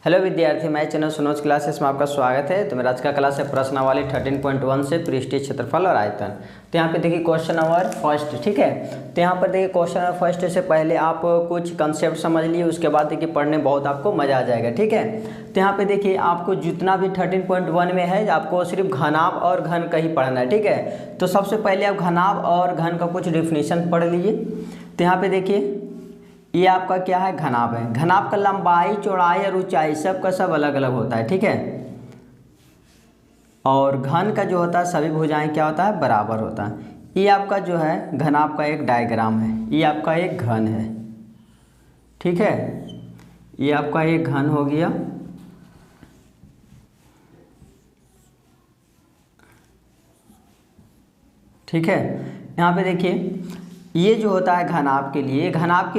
Hello विद्यार्थी, मैं channel Sunoj classes में आपका स्वागत है। तो मेरा आज का क्लास है प्रश्नावली 13.1 से पृष्ठीय क्षेत्रफल और आयतन। तो यहाँ पे देखिए क्वेश्चन नंबर फर्स्ट, ठीक है। तो यहाँ पर देखिए क्वेश्चन नंबर फर्स्ट से पहले आप कुछ कंसेप्ट समझ लिए, उसके बाद देखिए पढ़ने बहुत आपको मजा आ जाएगा, ठीक है। तो यहाँ पे देखिए आपको जितना भी 13.1 में है आपको सिर्फ घनाभ और घन का ही पढ़ना है, ठीक है। तो सबसे पहले आप घनाभ और घन का कुछ डेफिनेशन पढ़ लीजिए। तो यहाँ पे देखिए ये आपका क्या है, घनाभ है। घनाभ का लंबाई, चौड़ाई और ऊंचाई सब का सब अलग अलग होता है, ठीक है। और घन का जो होता है सभी भुजाएं क्या होता है, बराबर होता है। ये आपका जो है घनाभ का एक डायग्राम है, ये आपका एक घन है, ठीक है। ये आपका एक घन हो गया, ठीक है। यहाँ पे देखिए ये जो होता है घनाभ के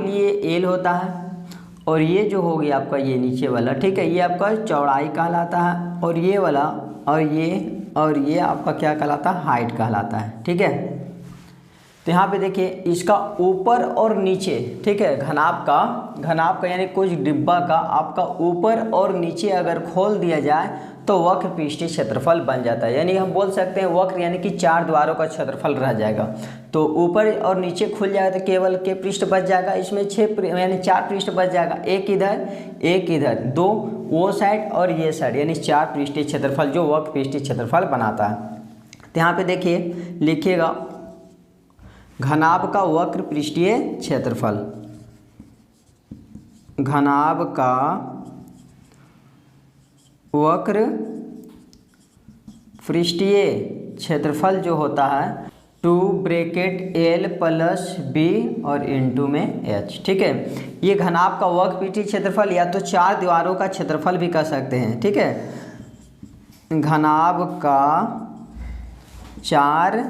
लिए एल होता है, और ये जो हो गया आपका ये नीचे वाला, ठीक है, ये आपका चौड़ाई कहलाता है, और ये वाला और ये आपका क्या कहलाता है, हाइट कहलाता है, ठीक है। तो यहाँ पे देखिए इसका ऊपर और नीचे, ठीक है, घनाभ का यानी कुछ डिब्बा का आपका ऊपर और नीचे अगर खोल दिया जाए तो वक्र पृष्ठीय क्षेत्रफल बन जाता है। यानी हम बोल सकते हैं वक्र यानी कि 4 द्वारों का क्षेत्रफल रह जाएगा। तो ऊपर और नीचे खुल जाएगा तो केवल के पृष्ठ बच जाएगा, इसमें 6 यानी 4 पृष्ठ बच जाएगा, एक इधर 2 वो साइड और ये साइड, यानी 4 पृष्ठीय क्षेत्रफल जो वक्र पृष्ठीय क्षेत्रफल बनाता है। तो यहाँ पे देखिए लिखिएगा घनाभ का वक्र पृष्ठीय क्षेत्रफल, घनाभ का वक्र पृष्ठीय क्षेत्रफल जो होता है 2 ब्रैकेट L प्लस B और इनटू में H, ठीक है। ये घनाभ का वक्र पृष्ठीय क्षेत्रफल या तो 4 दीवारों का क्षेत्रफल भी कह सकते हैं, ठीक है। घनाभ का 4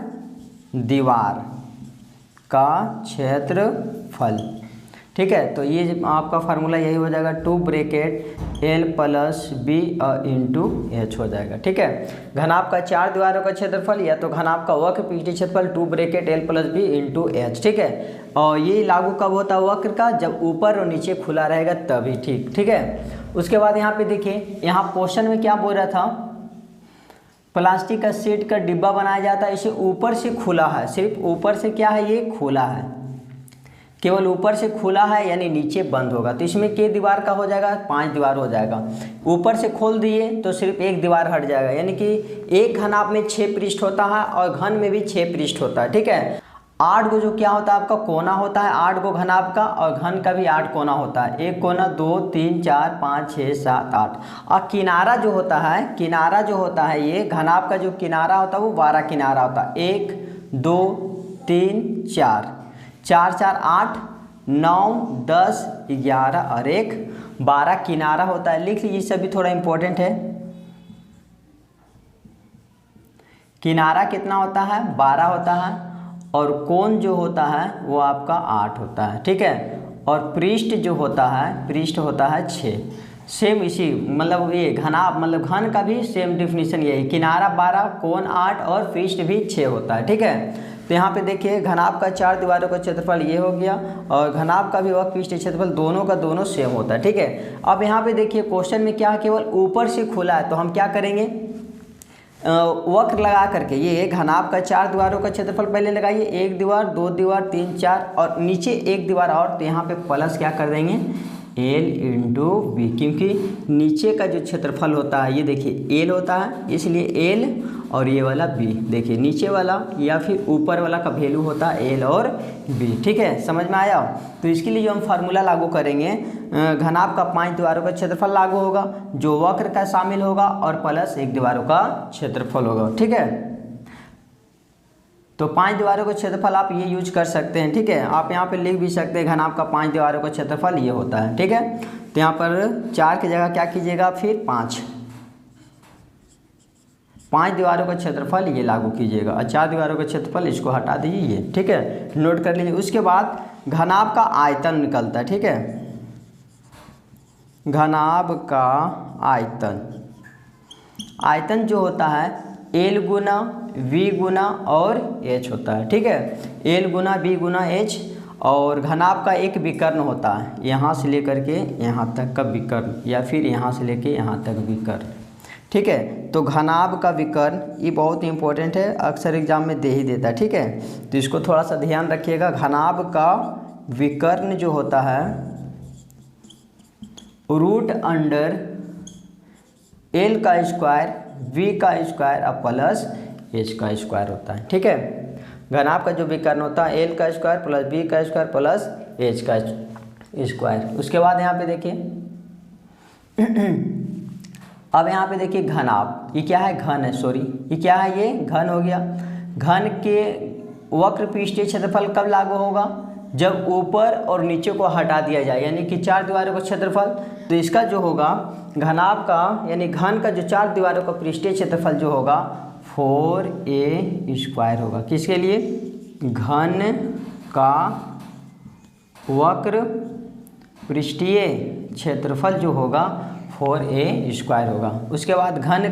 दीवार का क्षेत्रफल, ठीक है। तो ये आपका फार्मूला यही हो जाएगा 2 ब्रैकेट L प्लस B और इनटू H हो जाएगा, ठीक है। घनाभ का 4 दीवारों का क्षेत्रफल या तो घनाभ का वक्र पृष्ठीय क्षेत्रफल 2 bracket L plus B into H, ठीक है। और ये लागू कब होता है वक्र का, जब ऊपर और नीचे खुला रहेगा तभी, ठीक है। उसके बाद यहाँ पे देखिए यहाँ क्वेश्चन में क्या बोल रहा था, प्लास्टिक का शीट का डिब्बा बनाया जाता है, इसे ऊपर से खुला है, सिर्फ ऊपर से क्या है, ये खुला है, केवल ऊपर से खुला है यानी नीचे बंद होगा। तो इसमें के दीवार का हो जाएगा, 5 दीवार हो जाएगा। ऊपर से खोल दिए तो सिर्फ एक दीवार हट जाएगा, यानी कि एक घनाभ में 6 पृष्ठ होता है और घन में भी 6 पृष्ठ होता है, ठीक है। 8 को जो क्या होता है आपका कोना होता है, 8 को घनाभ का, और घन का भी 8 कोना होता है। एक कोना 2 3 4 5 6 7 8। और किनारा जो होता है ये घनाभ का जो किनारा होता है वो 12 किनारा होता है। 1 2 3 4 4 4 8 9 10 11 और 1 12 किनारा होता है। लिख लीजिए, सभी थोड़ा इंपॉर्टेंट है। किनारा कितना होता है, 12 होता है, और कोण जो होता है वो आपका 8 होता है, ठीक है। और पृष्ठ जो होता है 6। सेम इसी मतलब ये घनाभ मतलब घन का भी सेम डिफिनीशन यही, किनारा 12 कोण 8 और पृष्ठ भी 6 होता है, ठीक है। तो यहाँ पे देखिए घनाभ का 4 दीवारों का क्षेत्रफल ये हो गया, और घनाभ का भी वक्र पृष्ठीय क्षेत्रफल दोनों का दोनों सेम होता है, ठीक है। अब यहाँ पे देखिए क्वेश्चन में क्या केवल ऊपर से खुला है, तो हम क्या करेंगे, वक्र लगा करके ये घनाभ का 4 दीवारों का क्षेत्रफल पहले लगाइए, 1 दीवार 2 दीवार 3 4 और नीचे 1 दीवार और, तो यहाँ पे प्लस क्या कर देंगे L इंटू B, क्योंकि नीचे का जो क्षेत्रफल होता है ये देखिए L होता है, इसलिए L और ये वाला B, देखिए नीचे वाला या फिर ऊपर वाला का वैल्यू होता है L और B, ठीक है। समझ में आया। तो इसके लिए जो हम फार्मूला लागू करेंगे, घनाभ का 5 दीवारों का क्षेत्रफल लागू होगा, जो वक्र का शामिल होगा, और प्लस 1 दीवारों का क्षेत्रफल होगा, ठीक है। तो 5 दीवारों का क्षेत्रफल आप ये यूज कर सकते हैं, ठीक है। आप यहाँ पे लिख भी सकते हैं घनाभ का 5 दीवारों का क्षेत्रफल ये होता है, ठीक है। तो यहाँ पर 4 की जगह क्या कीजिएगा, फिर 5 दीवारों का क्षेत्रफल ये लागू कीजिएगा, और 4 दीवारों का क्षेत्रफल इसको हटा दीजिए ये, ठीक है, नोट कर लीजिए। उसके बाद घनाभ का आयतन निकलता है, ठीक है। घनाभ का आयतन जो होता है L गुना V गुना और H होता है, ठीक है। L गुना V गुना H और घनाभ का एक विकर्ण होता है, यहाँ से लेकर के यहाँ तक का विकर्ण, या फिर यहाँ से लेके यहाँ तक विकर्ण। ठीक है, तो घनाभ का विकर्ण ये बहुत इंपॉर्टेंट है, अक्सर एग्जाम में दे ही देता है। ठीक है, तो इसको थोड़ा सा ध्यान रखिएगा। घनाभ का विकर्ण जो होता है रूट अंडर एल का स्क्वायर वी का स्क्वायर अब प्लस एच का स्क्वायर होता है। ठीक है, घनाभ का जो विकर्ण होता है एल का स्क्वायर प्लस बी का स्क्वायर प्लस एच का स्क्वायर। उसके बाद यहाँ पे देखिए अब यहाँ पे देखिए घनाभ, ये क्या है, घन है, सॉरी ये क्या है, ये घन हो गया। घन के वक्र पृष्ठीय क्षेत्रफल कब लागू होगा, जब ऊपर और नीचे को हटा दिया जाए, यानी कि 4 दीवारों का क्षेत्रफल। तो इसका जो होगा घनाभ का यानी घन का जो 4 दीवारों का पृष्ठीय क्षेत्रफल जो होगा 4a स्क्वायर होगा। किसके लिए, घन का वक्र पृष्ठीय क्षेत्रफल जो होगा 4a स्क्वायर होगा। उसके बाद घन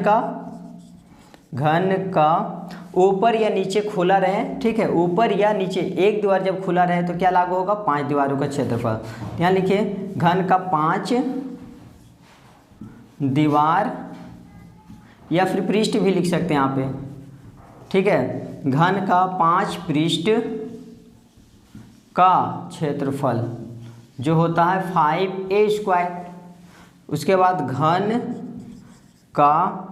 का ऊपर या नीचे खुला रहे, ठीक है, ऊपर या नीचे एक दीवार जब खुला रहे तो क्या लागू होगा, 5 दीवारों का क्षेत्रफल। यहाँ लिखिए घन का 5 दीवार या फिर पृष्ठ भी लिख सकते हैं यहाँ पे। ठीक है, घन का 5 पृष्ठ का क्षेत्रफल जो होता है 5a स्क्वायर। उसके बाद घन का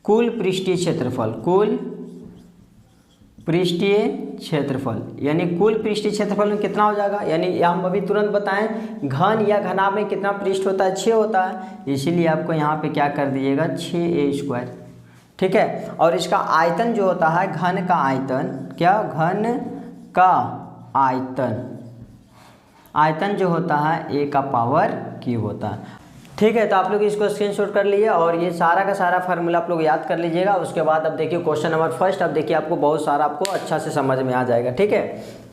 कुल पृष्ठीय क्षेत्रफल, कुल पृष्ठीय क्षेत्रफल यानी कुल पृष्ठीय क्षेत्रफल में कितना हो जाएगा, यानी हम अभी तुरंत बताएं घन या घनाभ में कितना पृष्ठ होता है, 6 होता है, इसीलिए आपको यहाँ पे क्या कर दीजिएगा 6a स्क्वायर। ठीक है, और इसका आयतन जो होता है घन का आयतन, क्या, घन का आयतन जो होता है a का पावर क्यूब होता है। ठीक है, तो आप लोग इसको स्क्रीनशॉट कर लीजिए और ये सारा का सारा फार्मूला आप लोग याद कर लीजिएगा। उसके बाद अब देखिए क्वेश्चन नंबर फर्स्ट, अब देखिए आपको बहुत सारा आपको अच्छा से समझ में आ जाएगा। ठीक है,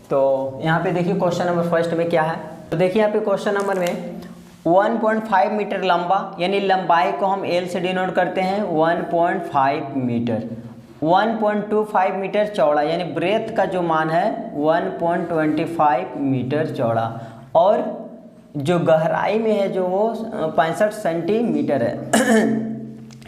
तो यहाँ पे देखिए क्वेश्चन नंबर फर्स्ट में क्या है, तो देखिए यहाँ पे क्वेश्चन नंबर में 1.5 मीटर लंबा, यानी लंबाई को हम L से डिनोट करते हैं 1.5 मीटर, 1.25 मीटर चौड़ा, यानी ब्रेथ का जो मान है 1.25 मीटर चौड़ा, और जो गहराई में है जो वो 65 सेंटीमीटर है।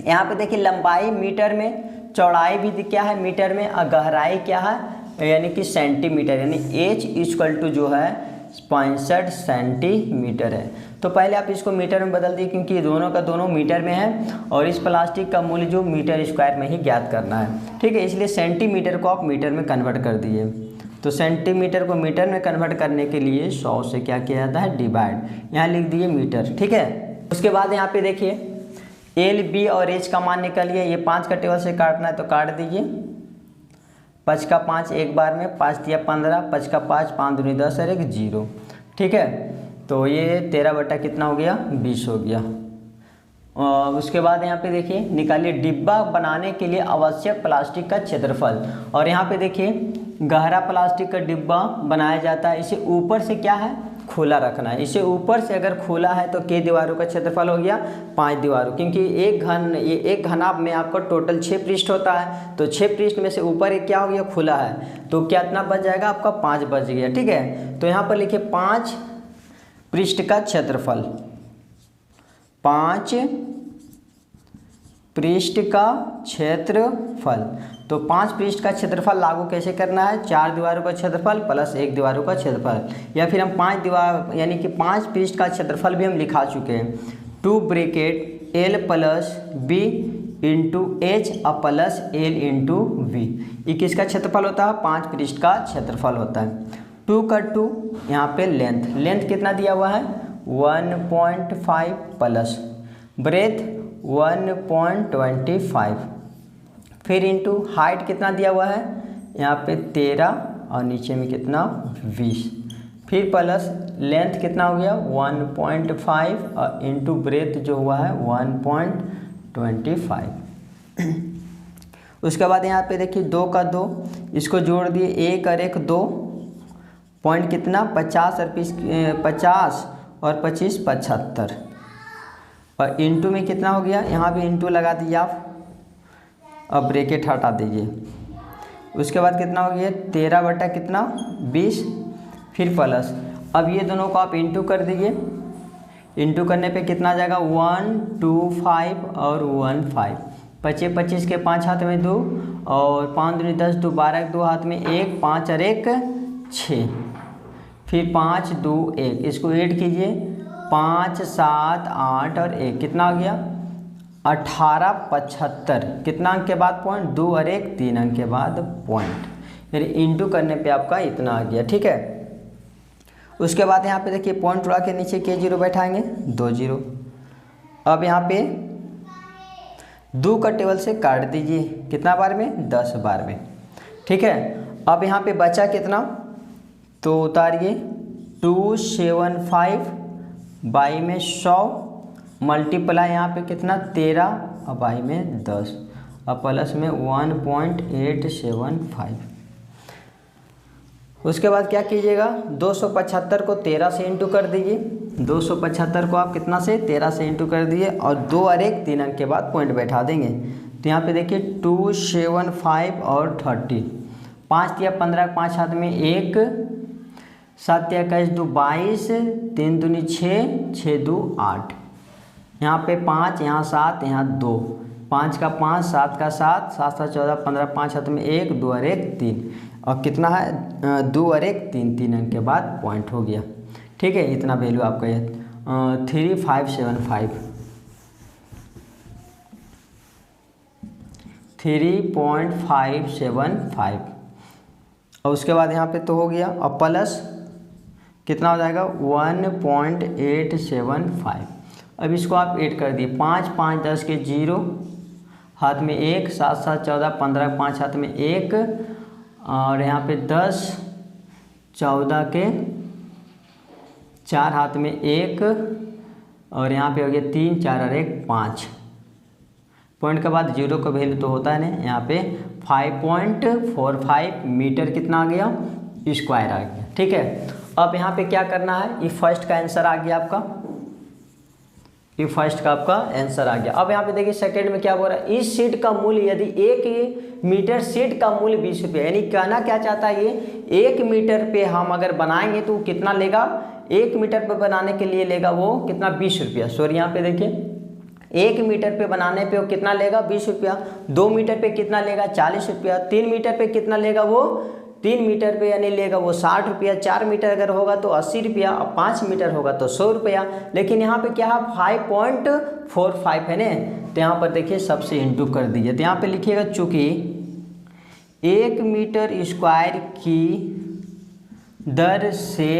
यहाँ पे देखिए लंबाई मीटर में, चौड़ाई भी क्या है मीटर में, और गहराई क्या है यानी कि सेंटीमीटर, यानी h इक्वल टू जो है 65 सेंटीमीटर है। तो पहले आप इसको मीटर में बदल दिए क्योंकि दोनों का दोनों मीटर में है, और इस प्लास्टिक का मूल्य जो मीटर स्क्वायर में ही ज्ञात करना है। ठीक है, इसलिए सेंटीमीटर को आप मीटर में कन्वर्ट कर दिए। तो सेंटीमीटर को मीटर में कन्वर्ट करने के लिए 100 से क्या किया जाता है, डिवाइड, यहाँ लिख दिए मीटर। ठीक है, उसके बाद यहाँ पे देखिए एल बी और एच का मान निकालिए, ये 5 का टेबल से काटना है तो काट दीजिए, 5 का 5 एक बार में, 5 दिया 15, 5 का 5, 5 दूनी 10 और 1 0। ठीक है, तो ये 13 बटा कितना हो गया, 20 हो गया। उसके बाद यहाँ पे देखिए निकालिए डिब्बा बनाने के लिए आवश्यक प्लास्टिक का क्षेत्रफल, और यहाँ पे देखिए गहरा प्लास्टिक का डिब्बा बनाया जाता है, इसे ऊपर से क्या है, खुला रखना है। इसे ऊपर से अगर खुला है तो k दीवारों का क्षेत्रफल हो गया 5 दीवारों, क्योंकि एक घनाभ में आपका टोटल 6 पृष्ठ होता है, तो 6 पृष्ठ में से ऊपर एक क्या हो गया, खुला है, तो कितना बच जाएगा आपका 5 बच गया। ठीक है, तो यहाँ पर लिखिए 5 पृष्ठ का क्षेत्रफल, 5 पृष्ठ का क्षेत्रफल। तो 5 पृष्ठ का क्षेत्रफल लागू कैसे करना है, 4 दीवारों का क्षेत्रफल प्लस 1 दीवारों का क्षेत्रफल, या फिर हम 5 दीवार यानी कि 5 पृष्ठ का क्षेत्रफल भी हम लिखा चुके हैं, 2 bracket L plus B into H plus L into V। ये किसका क्षेत्रफल होता है, 5 पृष्ठ का क्षेत्रफल होता है। 2 का 2 यहाँ पे लेंथ कितना दिया हुआ है 1.5 प्लस ब्रेथ 1.25, फिर इंटू हाइट कितना दिया हुआ है यहाँ पे 13 और नीचे में कितना 20, फिर प्लस लेंथ कितना हो गया 1.5 और इंटू ब्रेथ जो हुआ है 1.25। उसके बाद यहाँ पे देखिए 2 का 2, इसको जोड़ दिए 1 और 1 2, पॉइंट कितना 50 और 25 75, और इंटू में कितना हो गया, यहाँ भी इंटू लगा दीजिए आप, अब ब्रैकेट हटा दीजिए। उसके बाद कितना हो गया 13 बटा कितना 20, फिर प्लस। अब ये दोनों को आप इंटू कर दीजिए, इंटू करने पे कितना आ जाएगा 1 2 5 और 1 5, 25 25 के 5 हाथ में 2 और 5 दूनी 10, 2 12, 2 हाथ में 1, 5 और 1 6, फिर 5 2 1, इसको ऐड कीजिए 5 7 8 और 1, कितना आ गया 18 75, कितना अंक के बाद पॉइंट 2 और 1 3 अंक के बाद पॉइंट, यानी इंटू करने पे आपका इतना आ गया। ठीक है, उसके बाद यहाँ पे देखिए पॉइंट उड़ा के नीचे के जीरो बैठाएंगे 2 0। अब यहाँ पे 2 का टेबल से काट दीजिए, कितना बार में 10 बार में। ठीक है, अब यहाँ पे बचा कितना, तो उतारिए 275 बाई में 100 मल्टीप्लाई यहाँ पे कितना 13 और बाई में 10 और प्लस में 1.875। उसके बाद क्या कीजिएगा 275 को 13 से इंटू कर दीजिए, 275 को आप कितना से 13 से इंटू कर दीजिए और 2 और 1 3 अंक के बाद पॉइंट बैठा देंगे। तो यहाँ पे देखिए 275 और 30, 5 या 15, 5 हाथ में 1, 7 या 21, 2 22, 3 दूनी 6, 6 2 8, यहाँ पे 5, यहाँ 7, यहाँ 2, 5 का 5, 7 का 7, 7 7 14 15, 5 हाथ में 1, 2 और 1 3 और कितना है 2 और 1 3, 3 अंक के बाद पॉइंट हो गया। ठीक है, इतना वैल्यू आपका ये 3575 3.575 और उसके बाद यहाँ पे तो हो गया और प्लस कितना हो जाएगा 1.875। अब इसको आप ऐड कर दिए 5 5 10 के 0 हाथ में 1, 7 7 14 15 5 हाथ में 1 और यहाँ पे 10 14 के 4 हाथ में 1 और यहाँ पे हो गया 3 4 और 1 5, पॉइंट के बाद जीरो का वैल्यू तो होता है नहीं, यहाँ पे 5.45 मीटर कितना आ गया स्क्वायर आ गया। ठीक है, अब यहाँ पे क्या करना है, ये फर्स्ट का आंसर आ गया आपका, ये फर्स्ट का आपका आंसर आ गया। अब यहाँ पे देखिए सेकंड में क्या बोल रहा है, इस सीट का मूल्य यदि 1 मीटर सीट का मूल्य 20 रुपये, यानी कहना क्या चाहता है ये 1 मीटर पे हम अगर बनाएंगे तो कितना लेगा, 1 मीटर पे बनाने के लिए लेगा वो कितना 20 रुपया। सॉरी यहाँ पे देखिए 1 मीटर पे बनाने पे वो कितना लेगा 20 रुपया, 2 मीटर पे कितना लेगा 40 रुपया, 3 मीटर पे कितना लेगा वो 3 मीटर पे यानी लेगा वो 60 रुपया, 4 मीटर अगर होगा तो 80 रुपया और 5 मीटर होगा तो 100 रुपया। लेकिन यहाँ पे क्या है 5.45 है ना, तो यहाँ पर देखिए सबसे इंटू कर दीजिए। तो यहाँ पे लिखिएगा चूँकि 1 मीटर स्क्वायर की दर से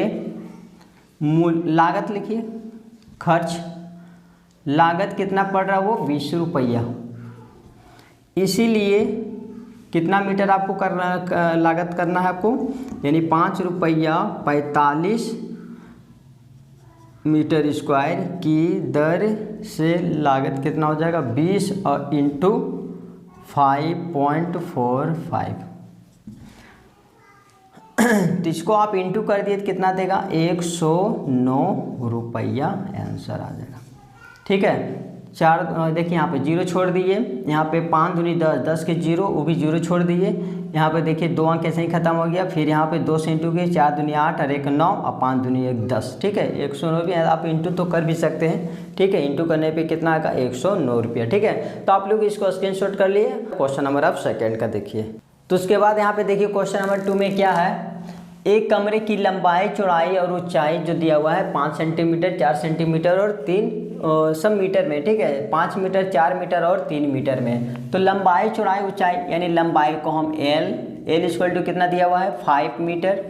लागत लिखिए, खर्च लागत कितना पड़ रहा है वो 20 रुपया, इसीलिए कितना मीटर आपको करना लागत करना है आपको, यानी 5 रुपया 45 मीटर स्क्वायर की दर से लागत कितना हो जाएगा 20 और इंटू 5.45। तो इसको आप इंटू कर दिए तो कितना देगा 109 रुपया आंसर आ जाएगा। ठीक है, 4 देखिए यहाँ पे 0 छोड़ दीजिए, यहाँ पे 5 दूनी 10, 10 के 0 वो भी 0 छोड़ दीजिए, यहाँ पे देखिए 2 अंक ऐसे ही खत्म हो गया, फिर यहाँ पे 2 से इंटू किए 4 दूनी 8 और 1 9 और 5 दूनी 1 10। ठीक है, 109 भी आप इंटू तो कर भी सकते हैं। ठीक है, इंटू करने पे कितना आएगा 109 रुपया। ठीक है, तो आप लोग इसको स्क्रीनशॉट कर लिए। क्वेश्चन नंबर आप सेकेंड का देखिए। तो उसके बाद यहाँ पे देखिए क्वेश्चन नंबर 2 में क्या है, एक कमरे की लंबाई चौड़ाई और ऊंचाई जो दिया हुआ है 5 सेंटीमीटर 4 सेंटीमीटर और 3 सब मीटर में। ठीक है, 5 मीटर 4 मीटर और 3 मीटर में। तो लंबाई चौड़ाई ऊंचाई यानी लंबाई को हम एल इक्वल टू कितना दिया हुआ है 5 मीटर,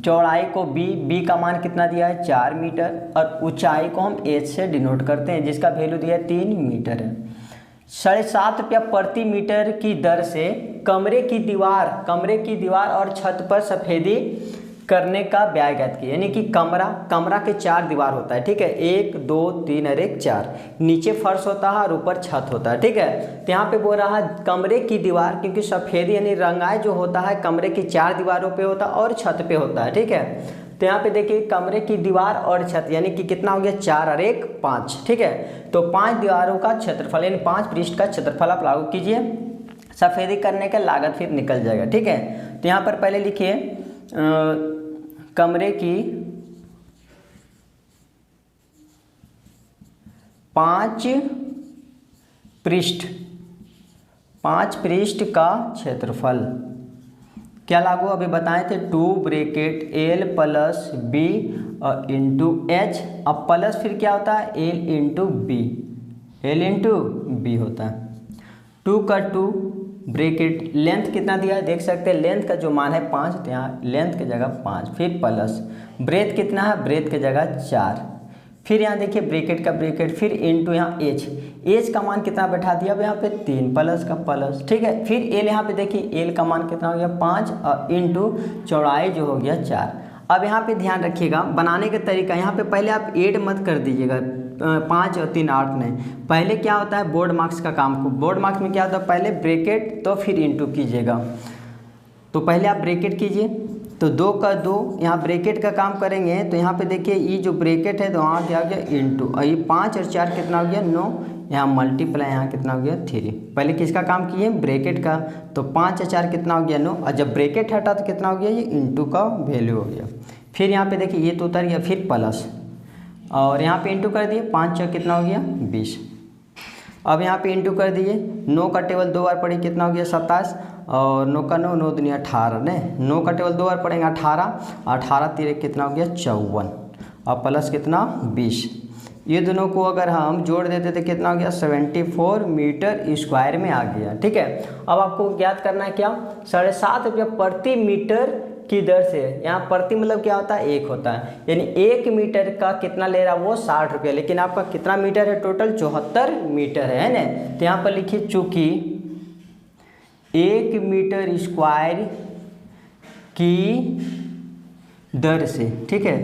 चौड़ाई को बी का मान कितना दिया है 4 मीटर और ऊंचाई को हम एच से डिनोट करते हैं जिसका वैल्यू दिया है 3 मीटर है। 7.5 रुपया प्रति मीटर की दर से कमरे की दीवार और छत पर सफेदी करने का व्यय ज्ञात किया। यानी कि कमरा के 4 दीवार होता है। ठीक है, 1 2 3 और 1 4, नीचे फर्श होता है और ऊपर छत होता है। ठीक है, तो यहाँ पे बोल रहा है कमरे की दीवार, क्योंकि सफेदी यानी रंगाई जो होता है कमरे की 4 दीवारों पे होता है और छत पे होता है। ठीक है, तो यहाँ पे देखिए कमरे की दीवार और छत यानी कि कितना हो गया 4 और 1 5। ठीक है, तो 5 दीवारों का क्षेत्रफल यानी 5 पृष्ठ का क्षेत्रफल आप लागू कीजिए, सफेदी करने का लागत फिर निकल जाएगा। ठीक है, तो यहाँ पर पहले लिखिए कमरे की 5 पृष्ठ का क्षेत्रफल क्या लागू अभी बताए थे, 2 bracket L plus B into H। अब प्लस फिर क्या होता है, L इंटू B होता है। 2 का 2 ब्रैकेट, लेंथ कितना दिया है देख सकते हैं, लेंथ का जो मान है 5, तो यहाँ लेंथ की जगह 5, फिर प्लस ब्रेथ कितना है, ब्रेथ की जगह 4, फिर यहाँ देखिए ब्रैकेट का ब्रैकेट, फिर इंटू यहाँ एच का मान कितना बैठा दिया अब यहाँ पे 3 प्लस का प्लस, ठीक है। फिर एल, यहाँ पे देखिए एल का मान कितना हो गया 5 और इंटू चौड़ाई जो हो गया 4। अब यहाँ पे ध्यान रखिएगा बनाने का तरीका, यहाँ पे पहले आप ऐड मत कर दीजिएगा 5 और 3 8 नहीं, पहले क्या होता है बोर्ड मार्क्स का काम को, बोर्ड मार्क्स में क्या होता है पहले ब्रैकेट तो फिर इंटू कीजिएगा। तो पहले आप ब्रैकेट कीजिए, तो 2 का 2 यहाँ ब्रैकेट का काम करेंगे, तो यहाँ पे देखिए ये जो ब्रैकेट है तो वहाँ क्या हो गया इंटू, और ये 5 और 4 कितना हो गया 9, यहाँ मल्टीप्लाई यहाँ कितना हो गया 3। पहले किसका काम किए ब्रैकेट का, तो 5 और 4 कितना हो गया 9, और जब ब्रैकेट हटा तो कितना हो गया ये इंटू का वैल्यू हो गया। फिर यहाँ पे देखिए ये तो उतर गया, फिर प्लस और यहाँ पे इंटू कर दिए, 5 और कितना हो गया 20। अब यहाँ पे इंटू कर दिए, 9 का टेबल 2 बार पढ़ी कितना हो गया 27, और 9 का 9 9 दुनिया 18 ने, 9 का टेबल 2 बार पढ़ेंगे 18 3 कितना हो गया 54, और प्लस कितना 20। ये दोनों को अगर हम जोड़ देते तो कितना हो गया 74 मीटर स्क्वायर में आ गया, ठीक है। अब आपको ज्ञात करना है क्या, 7.5 रुपया प्रति मीटर की दर से, यहाँ प्रति मतलब क्या होता है 1 होता है, यानी 1 मीटर का कितना ले रहा है वो 60 रुपया, लेकिन आपका कितना मीटर है टोटल 74 मीटर है ना। तो यहाँ पर लिखिए चूँकि 1 मीटर स्क्वायर की दर से, ठीक है,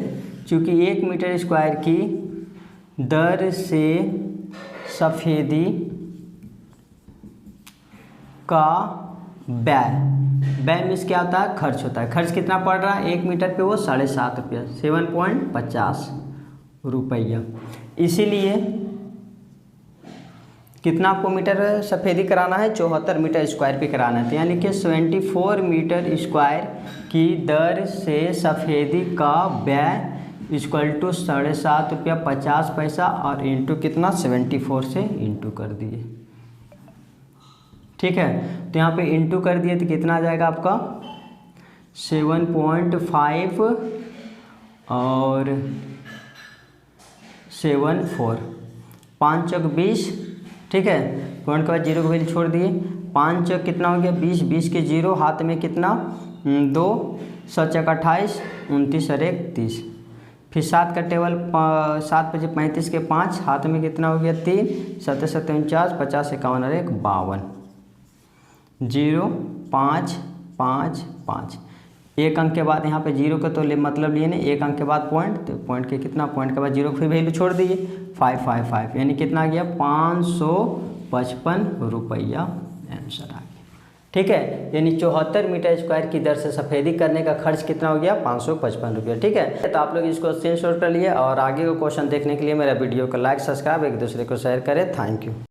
चूँकि 1 मीटर स्क्वायर की दर से सफ़ेदी का व्यय मीन्स क्या होता है खर्च होता है, खर्च कितना पड़ रहा है 1 मीटर पे वो 7.5 रुपया, 7.50 रुपया। इसीलिए कितना आपको मीटर सफ़ेदी कराना है 74 मीटर स्क्वायर पे कराना है, तो यहाँ लिखिए 74 मीटर स्क्वायर की दर से सफ़ेदी का व्यय इक्वल टू 7.5 रुपया 50 पैसा और इंटू कितना 74 से इंटू कर दिए, ठीक है। तो यहाँ पे इंटू कर दिए तो कितना आ जाएगा आपका 7.5 और 74, 5 चौक 20, ठीक है, पॉइंट के बाद 0 को वैल्यू छोड़ दिए, 5 चौक कितना हो गया 20, 20 के 0 हाथ में कितना 2, 7 चौक 28, 29 और 1 30, फिर 7 का टेबल 7 5 35 के 5 हाथ में कितना हो गया 3, 7 7 49, 50 51 और 1 52, 0 5 5 5। एक अंक के बाद यहाँ पे 0 का तो मतलब लिए नहीं, एक अंक के बाद पॉइंट, तो पॉइंट के कितना, पॉइंट के बाद 0 को फिर वैल्यू छोड़ दिए 555, यानी कितना आ गया 555 रुपया आंसर आ गया, ठीक है। यानी 74 मीटर स्क्वायर की दर से सफ़ेदी करने का खर्च कितना हो गया 555 रुपया, ठीक है। तो आप लोग इसको स्क्रीनशॉट कर लिए और आगे का क्वेश्चन देखने के लिए मेरा वीडियो को लाइक सब्सक्राइब एक दूसरे को शेयर करें। Thank you.